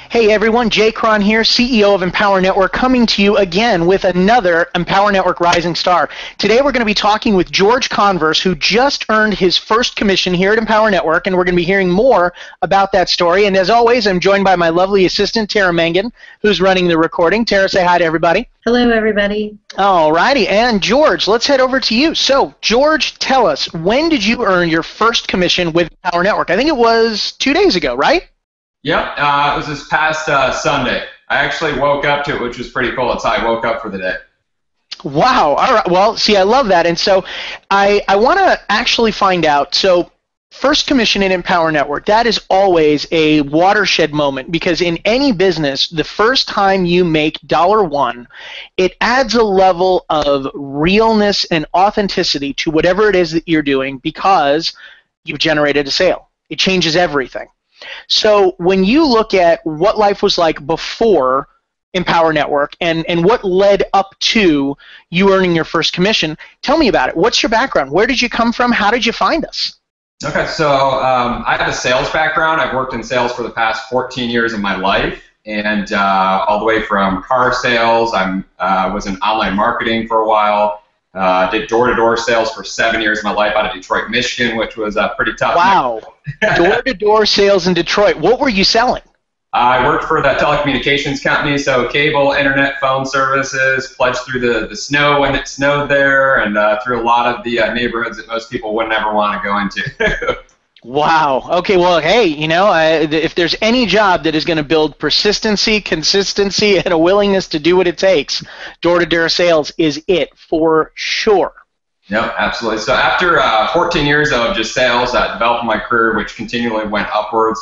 Hey everyone, Jay Cron here, CEO of Empower Network, coming to you again with another Empower Network Rising Star. Today we're going to be talking with George Converse, who just earned his first commission here at Empower Network, and we're going to be hearing more about that story. And as always, I'm joined by my lovely assistant, Tara Mangan, who's running the recording. Tara, say hi to everybody. Hello, everybody. All righty, and George, let's head over to you. So, George, tell us, when did you earn your first commission with Empower Network? I think it was 2 days ago, right? Yep, it was this past Sunday. I actually woke up to it, which was pretty cool. It's how I woke up for the day. Wow. All right. Well, see, I love that. And so I want to actually find out. So first commission in Empower Network, that is always a watershed moment, because in any business, the first time you make $1, it adds a level of realness and authenticity to whatever it is that you're doing, because you've generated a sale. It changes everything. So when you look at what life was like before Empower Network and what led up to you earning your first commission, tell me about it. What's your background? Where did you come from? How did you find us? Okay, so I have a sales background. I've worked in sales for the past 14 years of my life, and all the way from car sales. I was in online marketing for a while. Did door-to-door sales for 7 years of my life out of Detroit, Michigan, which was pretty tough. Wow. Door-to-door sales in Detroit. What were you selling? I worked for that telecommunications company, so cable, internet, phone services, pledged through the snow when it snowed there, and through a lot of the neighborhoods that most people would never want to go into. Wow. Okay, well, hey, you know, if there's any job that is going to build persistency, consistency, and a willingness to do what it takes, door-to-door sales is it for sure. Yep, absolutely. So after 14 years of just sales, developing my career, which continually went upwards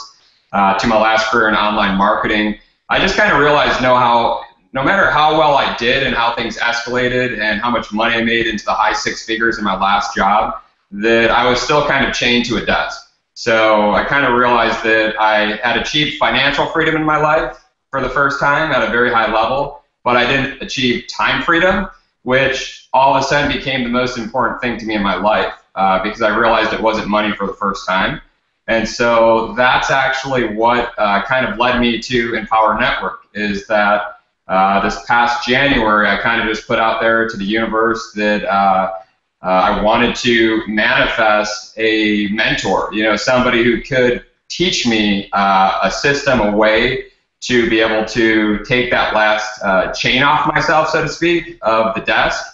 to my last career in online marketing, I just kind of realized no matter how well I did and how things escalated and how much money I made into the high six figures in my last job, that I was still kind of chained to a desk. So I kind of realized that I had achieved financial freedom in my life for the first time at a very high level, but I didn't achieve time freedom, which all of a sudden became the most important thing to me in my life, because I realized it wasn't money for the first time. And so that's actually what kind of led me to Empower Network, is that this past January I kind of just put out there to the universe that I wanted to manifest a mentor, you know, somebody who could teach me a system, a way to be able to take that last chain off myself, so to speak, of the desk,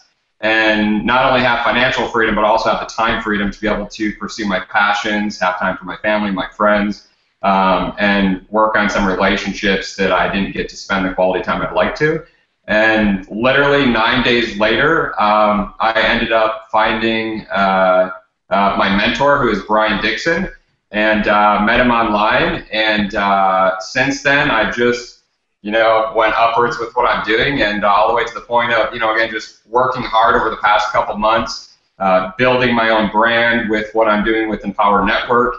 and not only have financial freedom, but also have the time freedom to be able to pursue my passions, have time for my family, my friends, and work on some relationships that I didn't get to spend the quality time I'd like to. And literally 9 days later, I ended up finding my mentor, who is Brian Dixon, and met him online. And since then, I just, you know, went upwards with what I'm doing, and all the way to the point of, you know, again, just working hard over the past couple months, building my own brand with what I'm doing with Empower Network,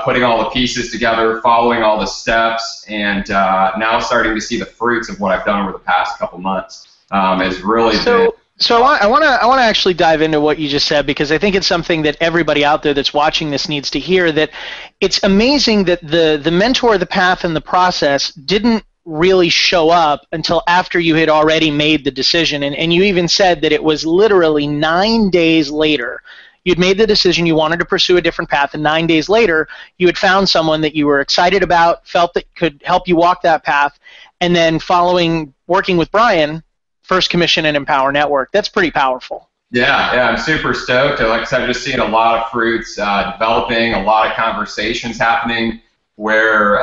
putting all the pieces together, following all the steps, and now starting to see the fruits of what I've done over the past couple months is really been. So I want to actually dive into what you just said, because I think it's something that everybody out there that's watching this needs to hear. That it's amazing that the mentor, the path, and the process didn't really show up until after you had already made the decision, and you even said that it was literally 9 days later. You'd made the decision you wanted to pursue a different path, and 9 days later, you had found someone that you were excited about, felt that could help you walk that path, and then working with Brian, first commission in Empower Network. That's pretty powerful. Yeah, I'm super stoked. Like I said, I've just seen a lot of fruits developing, a lot of conversations happening where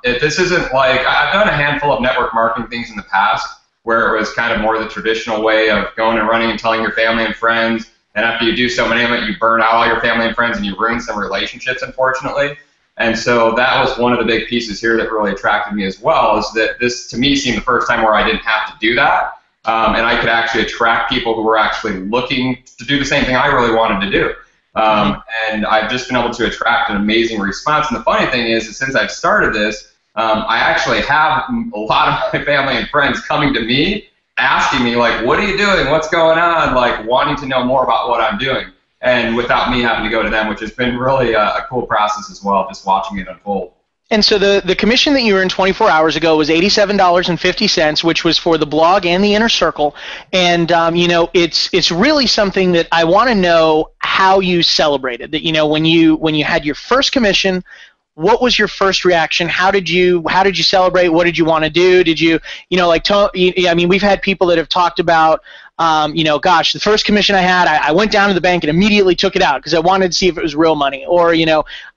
this isn't like, I've done a handful of network marketing things in the past where it was kind of more the traditional way of going and running and telling your family and friends. And after you do so many of it, you burn out all your family and friends, and you ruin some relationships, unfortunately. And so that was one of the big pieces here that really attracted me as well, is that this, to me, seemed the first time where I didn't have to do that. And I could actually attract people who were actually looking to do the same thing I really wanted to do. And I've just been able to attract an amazing response. And the funny thing is since I've started this, I actually have a lot of my family and friends coming to me, asking me, like, what are you doing? What's going on? Like, wanting to know more about what I'm doing. and without me having to go to them, which has been really a cool process as well, just watching it unfold. And so the commission that you earned 24 hours ago was $87.50, which was for the blog and the inner circle. And it's really something that I want to know how you celebrated. That when you had your first commission, what was your first reaction? How did you celebrate? What did you want to do? Did you we've had people that have talked about the first commission I had, I went down to the bank and immediately took it out because I wanted to see if it was real money. Or,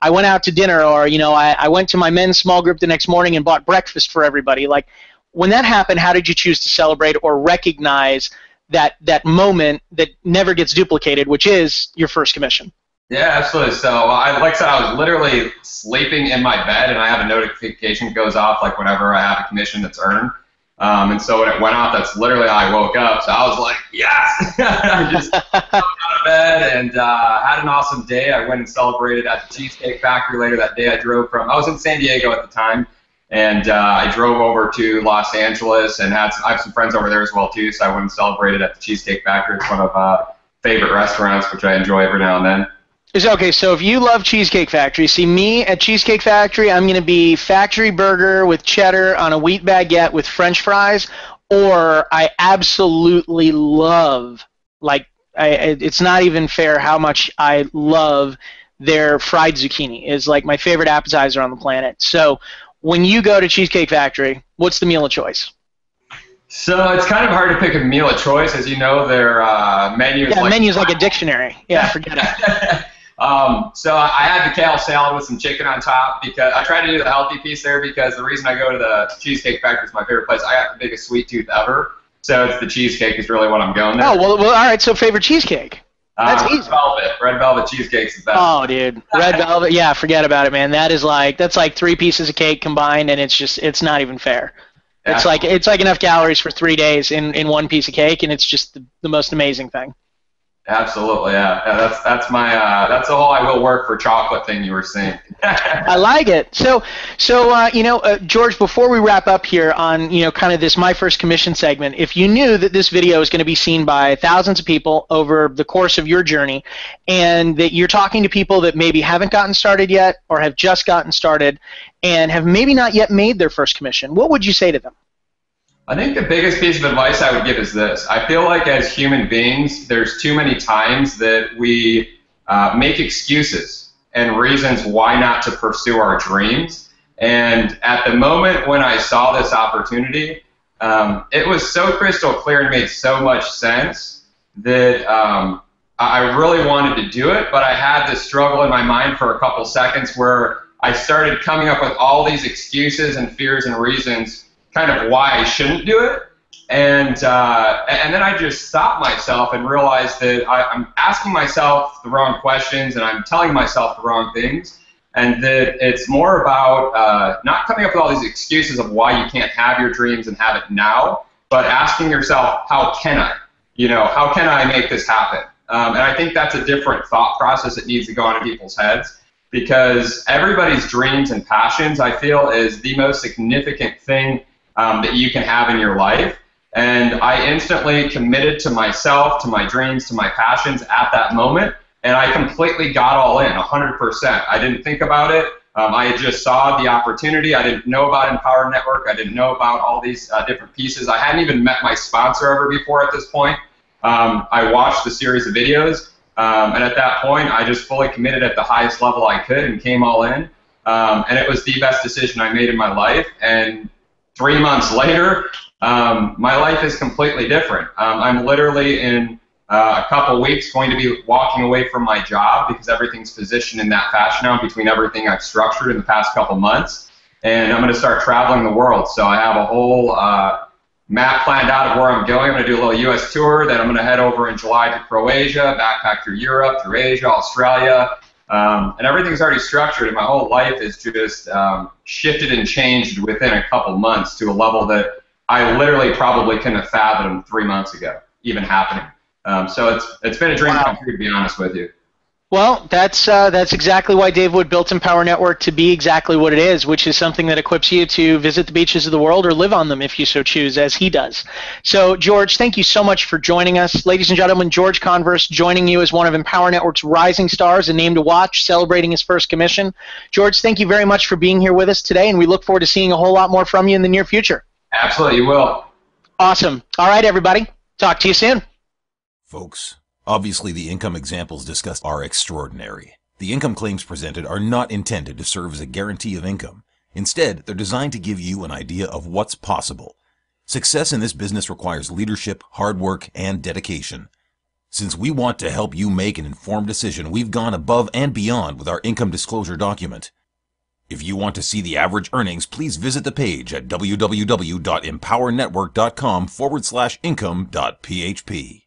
I went out to dinner, or, I went to my men's small group the next morning and bought breakfast for everybody. Like, when that happened, how did you choose to celebrate or recognize that moment that never gets duplicated, which is your first commission? Yeah, absolutely. So, like I said, I was literally sleeping in my bed, and I have a notification that goes off like whenever I have a commission that's earned. And so when it went off, that's literally how I woke up. So I was like, yes! I just jumped out of bed and had an awesome day. I went and celebrated at the Cheesecake Factory later that day. I was in San Diego at the time, and I drove over to Los Angeles and I have some friends over there as well too, so I went and celebrated at the Cheesecake Factory. It's one of favorite restaurants, which I enjoy every now and then. Okay, so if you love Cheesecake Factory, see me at Cheesecake Factory, I'm going to be factory burger with cheddar on a wheat baguette with French fries, or I absolutely love, it's not even fair how much I love their fried zucchini. Is like my favorite appetizer on the planet. So when you go to Cheesecake Factory, what's the meal of choice? So it's kind of hard to pick a meal of choice, as you know, their menu is menu's like a dictionary. Yeah, forget it. So I had the kale salad with some chicken on top because I tried to do the healthy piece there because the reason I go to the Cheesecake Factory is my favorite place. I got the biggest sweet tooth ever, so it's the cheesecake is really what I'm going there. Oh, well, all right, so favorite cheesecake. That's easy. Red velvet cheesecake's the best. Oh, dude, red velvet, yeah, forget about it, man. That's like 3 pieces of cake combined, and it's not even fair. Yeah. It's like enough calories for 3 days in one piece of cake, and it's just the most amazing thing. Absolutely, yeah. That's the whole I will work for chocolate thing you were saying. I like it. So George, before we wrap up here on kind of this My First Commission segment, if you knew that this video is going to be seen by thousands of people over the course of your journey, and that you're talking to people that maybe haven't gotten started yet or have just gotten started and have maybe not yet made their first commission, what would you say to them? I think the biggest piece of advice I would give is this. I feel like as human beings, there's too many times that we make excuses and reasons why not to pursue our dreams. And at the moment when I saw this opportunity, it was so crystal clear and made so much sense that I really wanted to do it, but I had this struggle in my mind for a couple seconds where I started coming up with all these excuses and fears and reasons kind of why I shouldn't do it, and then I just stopped myself and realized that I'm asking myself the wrong questions and I'm telling myself the wrong things, and that it's more about not coming up with all these excuses of why you can't have your dreams and have it now, but asking yourself, how can I? How can I make this happen? And I think that's a different thought process that needs to go on in people's heads, because everybody's dreams and passions, I feel, is the most significant thing that you can have in your life. And I instantly committed to myself, to my dreams, to my passions at that moment, and I completely got all in, 100%. I didn't think about it. I just saw the opportunity. I didn't know about Empower Network. I didn't know about all these different pieces. I hadn't even met my sponsor ever before at this point. I watched the series of videos, and at that point, I just fully committed at the highest level I could and came all in. And it was the best decision I made in my life. And 3 months later, my life is completely different. I'm literally in a couple weeks going to be walking away from my job because everything's positioned in that fashion now between everything I've structured in the past couple months. And I'm going to start traveling the world. So I have a whole map planned out of where I'm going. I'm going to do a little U.S. tour. Then I'm going to head over in July to Croatia, backpack through Europe, through Asia, Australia. And everything's already structured, and my whole life is just shifted and changed within a couple months to a level that I literally probably couldn't have fathomed 3 months ago, even happening. So it's been a dream come true, to be honest with you. Well, that's exactly why Dave Wood built Empower Network to be exactly what it is, which is something that equips you to visit the beaches of the world or live on them if you so choose, as he does. So, George, thank you so much for joining us. Ladies and gentlemen, George Converse joining you as one of Empower Network's rising stars, a name to watch, celebrating his first commission. George, thank you very much for being here with us today, and we look forward to seeing a whole lot more from you in the near future. Absolutely, you will. Awesome. All right, everybody. Talk to you soon. Folks, obviously the income examples discussed are extraordinary. The income claims presented are not intended to serve as a guarantee of income. Instead, they're designed to give you an idea of what's possible. Success in this business requires leadership, hard work, and dedication. Since we want to help you make an informed decision, we've gone above and beyond with our income disclosure document. If you want to see the average earnings, please visit the page at www.empowernetwork.com/income.php.